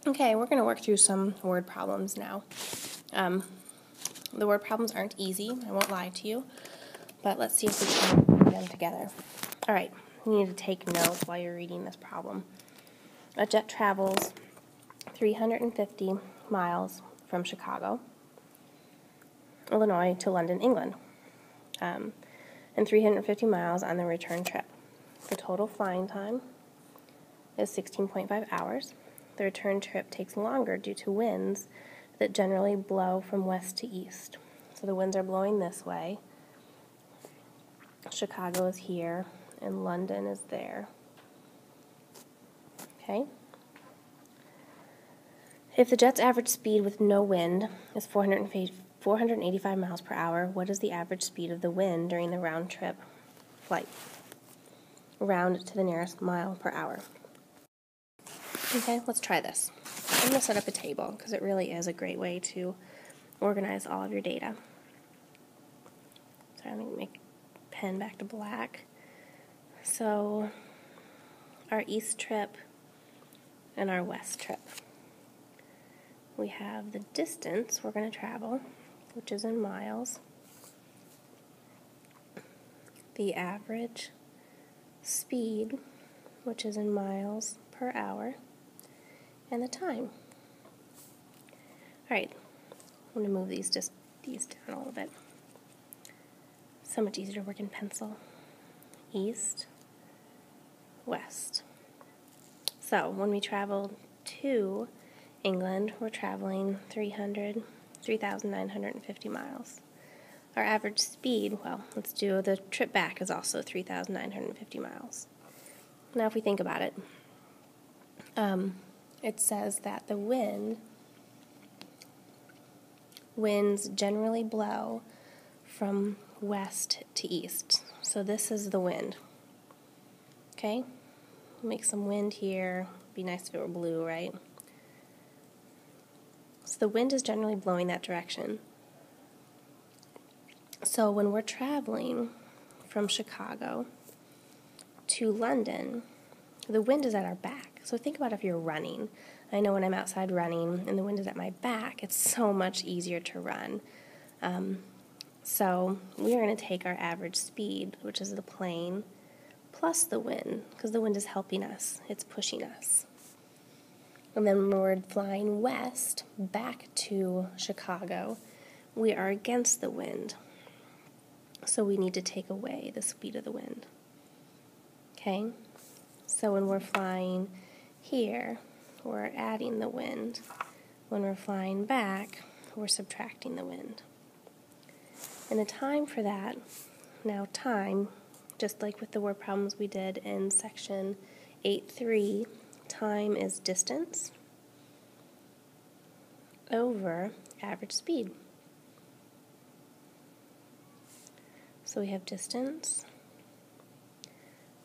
Okay, we're going to work through some word problems now. The word problems aren't easy, I won't lie to you, but let's see if we can put them together. All right, you need to take notes while you're reading this problem. A jet travels 350 miles from Chicago, Illinois to London, England, and 350 miles on the return trip. The total flying time is 16.5 hours. The return trip takes longer due to winds that generally blow from west to east. So the winds are blowing this way. Chicago is here, and London is there. Okay? If the jet's average speed with no wind is 485 miles per hour, what is the average speed of the wind during the round trip flight? Round to the nearest mile per hour. Okay, let's try this. I'm going to set up a table because it really is a great way to organize all of your data. So I'm going to make pen back to black. So our east trip and our west trip. We have the distance we're going to travel, which is in miles. The average speed, which is in miles per hour. And the time. All right, I'm going to move these down a little bit. So much easier to work in pencil. East, west. So when we travel to England, we're traveling 3,950 miles. Our average speed, well, let's do the trip back is also 3,950 miles. Now if we think about it, it says that the winds generally blow from west to east. So this is the wind. Okay? Make some wind here. Be nice if it were blue, right? So the wind is generally blowing that direction. So when we're traveling from Chicago to London, the wind is at our back. So think about if you're running. I know when I'm outside running and the wind is at my back, it's so much easier to run. So we are going to take our average speed, which is the plane, plus the wind, because the wind is helping us. It's pushing us. And then when we're flying west back to Chicago, we are against the wind. So we need to take away the speed of the wind. Okay? So when we're flying here, we're adding the wind. When we're flying back, we're subtracting the wind. And the time for that, now time, just like with the word problems we did in section 8.3, time is distance over average speed. So we have distance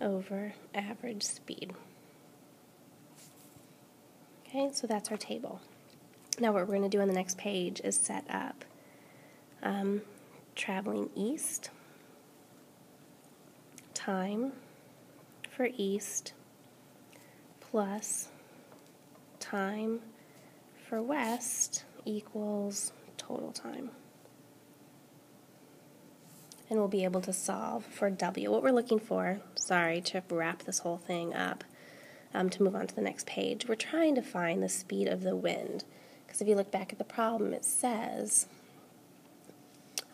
over average speed. Okay, so that's our table. Now what we're going to do on the next page is set up traveling east, time for east, plus time for west equals total time. And we'll be able to solve for W. What we're looking for, sorry to wrap this whole thing up, to move on to the next page, we're trying to find the speed of the wind. Because if you look back at the problem, it says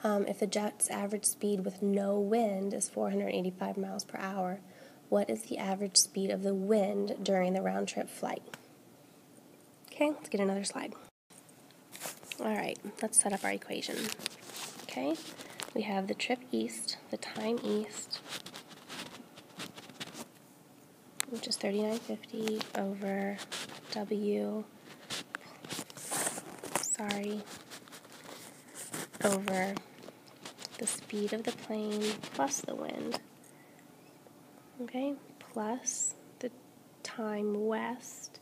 if the jet's average speed with no wind is 485 miles per hour, what is the average speed of the wind during the round-trip flight? Okay, let's get another slide. All right, let's set up our equation. Okay, we have the trip east, the time east, which is 3950 over W, over the speed of the plane plus the wind, okay, plus the time west,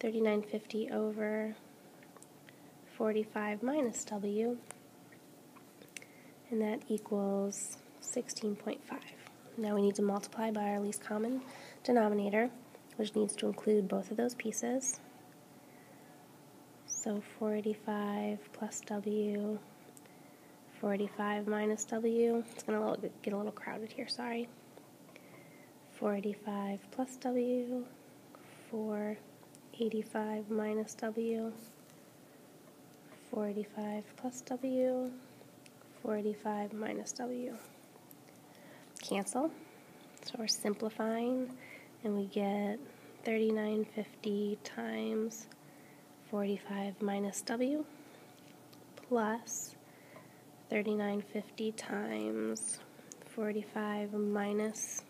3950 over 45 minus W, and that equals 16.5. Now we need to multiply by our least common denominator, which needs to include both of those pieces. So 485 plus W, 485 minus W. It's going to get a little crowded here, sorry. 485 plus W, 485 minus W, 485 plus W, 485 minus W. Cancel. So we're simplifying, and we get 3950 times 45 minus W plus 3950 times 45 minus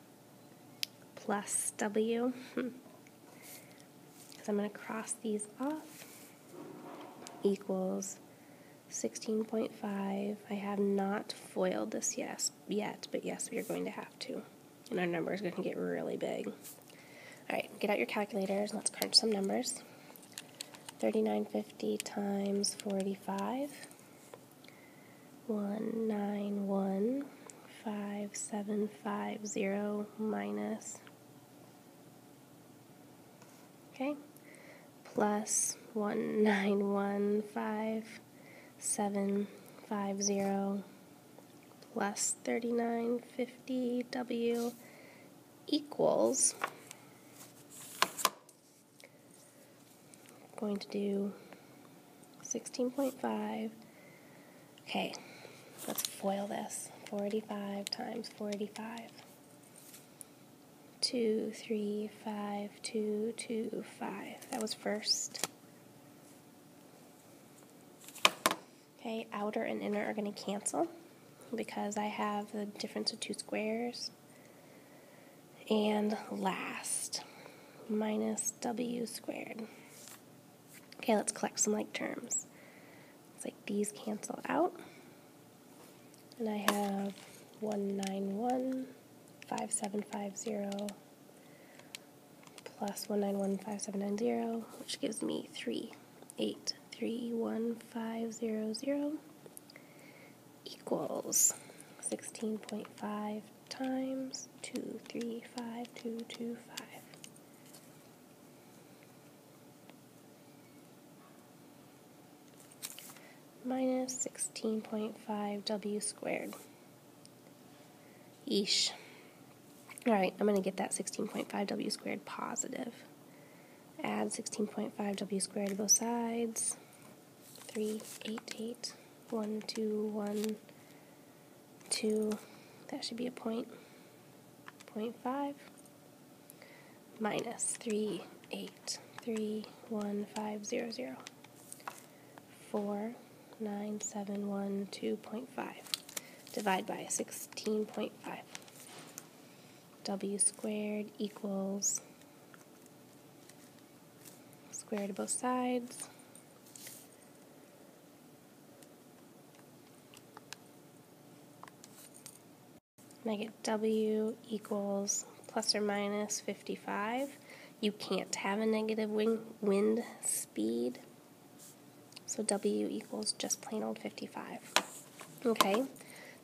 plus W. Because I'm going to cross these off, equals 16.5. I have not foiled this yet, but yes, we are going to have to. And our number is going to get really big. All right, get out your calculators and let's crunch some numbers. 3950 times 45, 1915750 minus, okay, plus 1915750 plus 3950W equals, going to do 16.5. Okay, let's FOIL this. 45 times 45. 235225. That was first. Okay, outer and inner are going to cancel because I have the difference of two squares. And last, minus W squared. Okay, let's collect some like terms. It's like these cancel out. And I have 1915750 plus 1915790, which gives me 3831,500 equals 16.5 times 235225. Minus 16.5 W squared. Yeesh. Alright, I'm going to get that 16.5 W squared positive. Add 16.5 W squared to both sides. 3881212. That should be a point. 0.5 minus 3831500. 49712.5. Divide by 16.5. W squared equals square root of both sides. And I get W equals plus or minus 55. You can't have a negative wind speed, so W equals just plain old 55. Okay,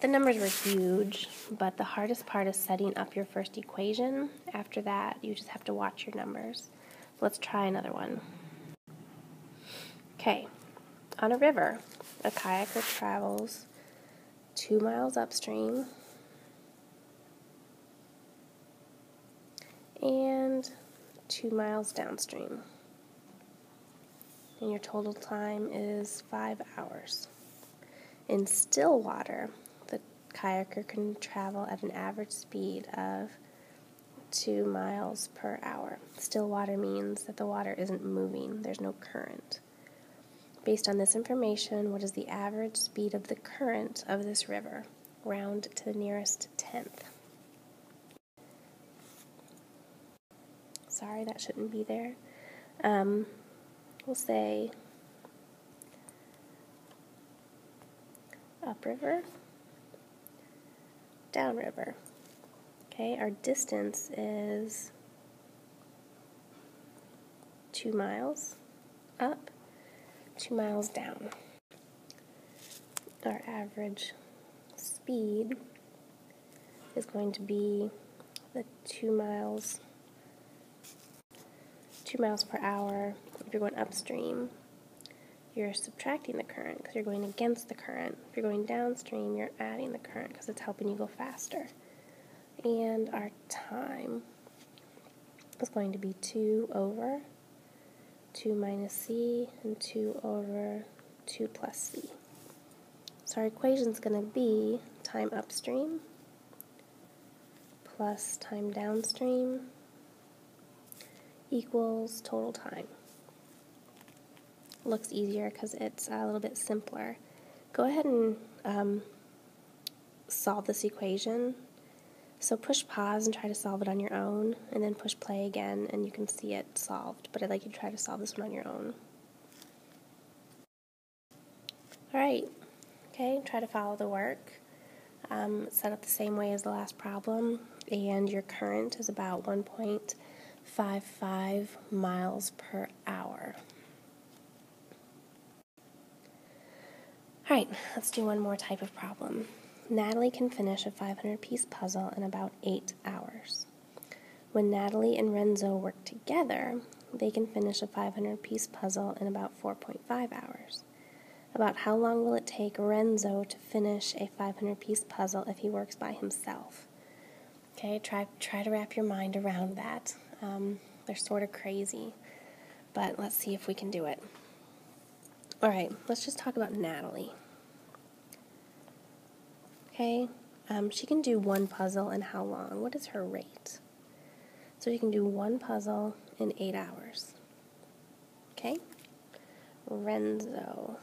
the numbers were huge, but the hardest part is setting up your first equation. After that, you just have to watch your numbers. Let's try another one. Okay, on a river, a kayaker travels 2 miles upstream and 2 miles downstream. And your total time is 5 hours. In still water, the kayaker can travel at an average speed of 2 miles per hour. Still water means that the water isn't moving, there's no current. Based on this information, what is the average speed of the current of this river? Round to the nearest tenth. Sorry, that shouldn't be there. We'll say upriver, downriver. Okay, our distance is 2 miles up, 2 miles down. Our average speed is going to be the 2 miles per hour if you're going upstream, you're subtracting the current because you're going against the current. If you're going downstream, you're adding the current because it's helping you go faster. And our time is going to be 2 over 2 minus c and 2 over 2 plus c. So our equation is going to be time upstream plus time downstream equals total time. Looks easier because it's a little bit simpler. Go ahead and solve this equation. So push pause and try to solve it on your own, and then push play again and you can see it solved, but I'd like you to try to solve this one on your own. Alright, okay, try to follow the work. Set up the same way as the last problem, and your current is about 1.55 miles per hour. Alright, let's do one more type of problem. Natalie can finish a 500-piece puzzle in about 8 hours. When Natalie and Renzo work together, they can finish a 500-piece puzzle in about 4.5 hours. About how long will it take Renzo to finish a 500-piece puzzle if he works by himself? Okay, try to wrap your mind around that. They're sort of crazy, but let's see if we can do it. Alright, let's just talk about Natalie. Okay, she can do one puzzle in how long? What is her rate? So you can do one puzzle in 8 hours. Okay? Renzo.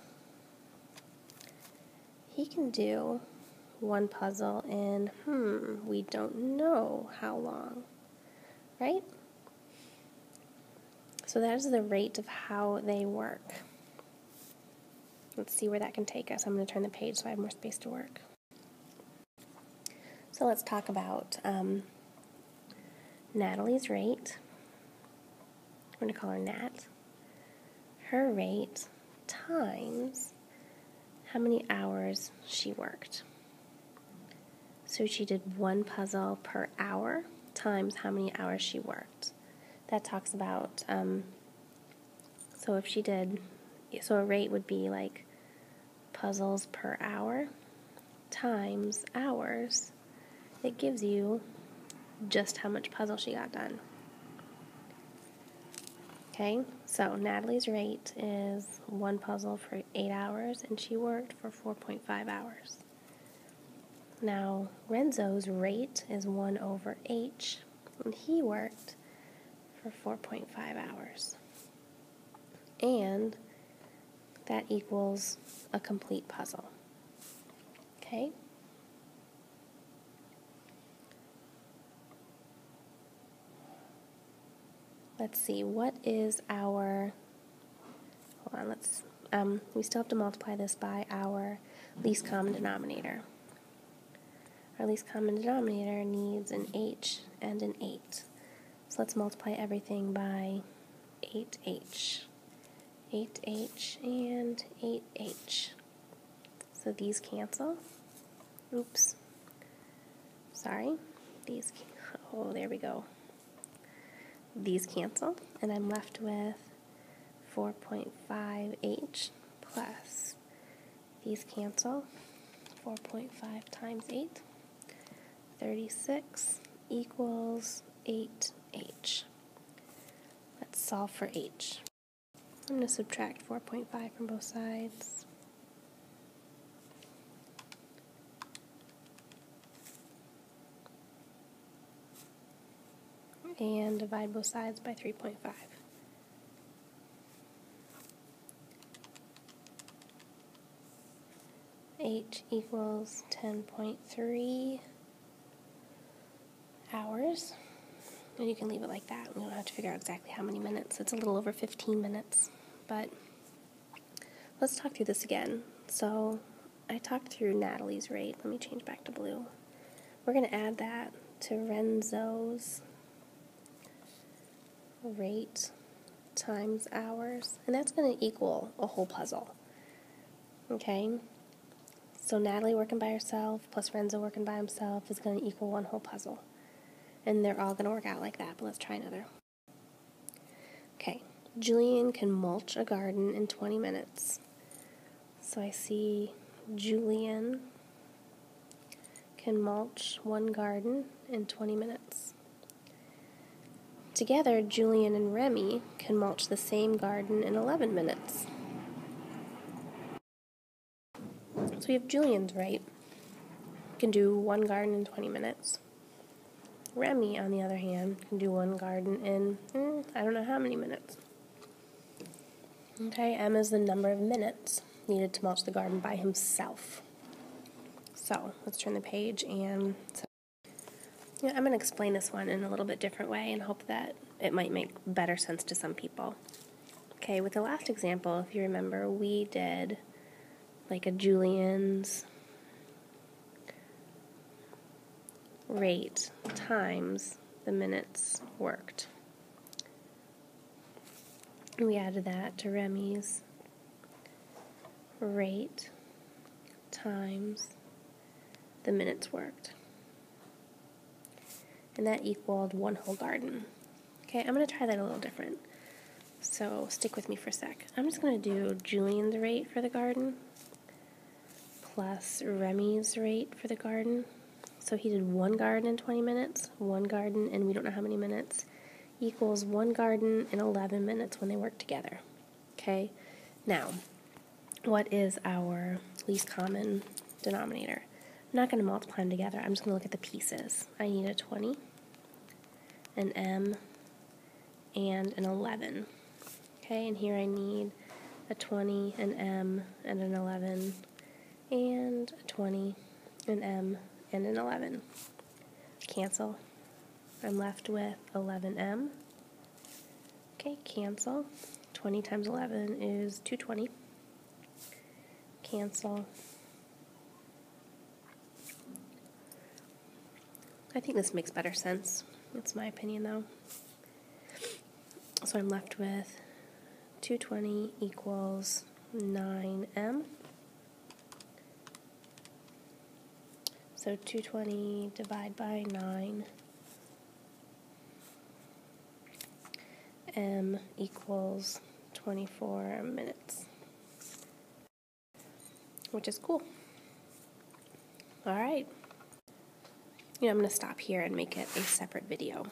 He can do one puzzle in, we don't know how long, right? So that is the rate of how they work. Let's see where that can take us. I'm going to turn the page so I have more space to work. So let's talk about Natalie's rate. I'm going to call her Nat. Her rate times how many hours she worked. So she did one puzzle per hour times how many hours she worked. That talks about, so if she did, so a rate would be like puzzles per hour times hours. It gives you just how much puzzle she got done. Okay, so Natalie's rate is one puzzle for 8 hours, and she worked for 4.5 hours. Now, Renzo's rate is 1 over h, and he worked for 4.5 hours. And that equals a complete puzzle. Okay? Let's see, what is our, hold on, let's, we still have to multiply this by our least common denominator. Our least common denominator needs an h and an 8. So let's multiply everything by 8h. 8h and 8h. So these cancel. Oops. Sorry. These, oh, there we go. These cancel, and I'm left with 4.5h plus these cancel. 4.5 times 8, 36 equals 8h. Let's solve for h. I'm going to subtract 4.5 from both sides. And divide both sides by 3.5. H equals 10.3 hours. And you can leave it like that. We don't have to figure out exactly how many minutes. It's a little over 15 minutes. But let's talk through this again. So I talked through Natalie's rate. Let me change back to blue. We're going to add that to Renzo's rate times hours, and that's going to equal a whole puzzle. Okay? So Natalie working by herself plus Renzo working by himself is going to equal one whole puzzle. And they're all going to work out like that, but let's try another. Okay, Julian can mulch a garden in 20 minutes. So I see Julian can mulch one garden in 20 minutes. Together, Julian and Remy can mulch the same garden in 11 minutes. So we have Julian's rate. Can do one garden in 20 minutes. Remy, on the other hand, can do one garden in, I don't know how many minutes. Okay, M is the number of minutes needed to mulch the garden by himself. So, let's turn the page and I'm going to explain this one in a little bit different way and hope that it might make better sense to some people. Okay, with the last example, if you remember, we did like a Julian's rate times the minutes worked. We added that to Remy's rate times the minutes worked. And that equaled one whole garden. Okay, I'm going to try that a little different. So stick with me for a sec. I'm just going to do Julian's rate for the garden plus Remy's rate for the garden. So he did one garden in 20 minutes, one garden, and we don't know how many minutes, equals one garden in 11 minutes when they work together. Okay, now, what is our least common denominator? I'm not going to multiply them together. I'm just going to look at the pieces. I need a 20, an M, and an 11. Okay, and here I need a 20, an M, and an 11, and a 20, an M, and an 11. Cancel. I'm left with 11M. Okay, cancel. 20 times 11 is 220. Cancel. I think this makes better sense. That's my opinion, though. So I'm left with 220 equals 9M. So 220 divided by 9. M equals 24 minutes. Which is cool. Alright. I'm going to stop here and make it a separate video.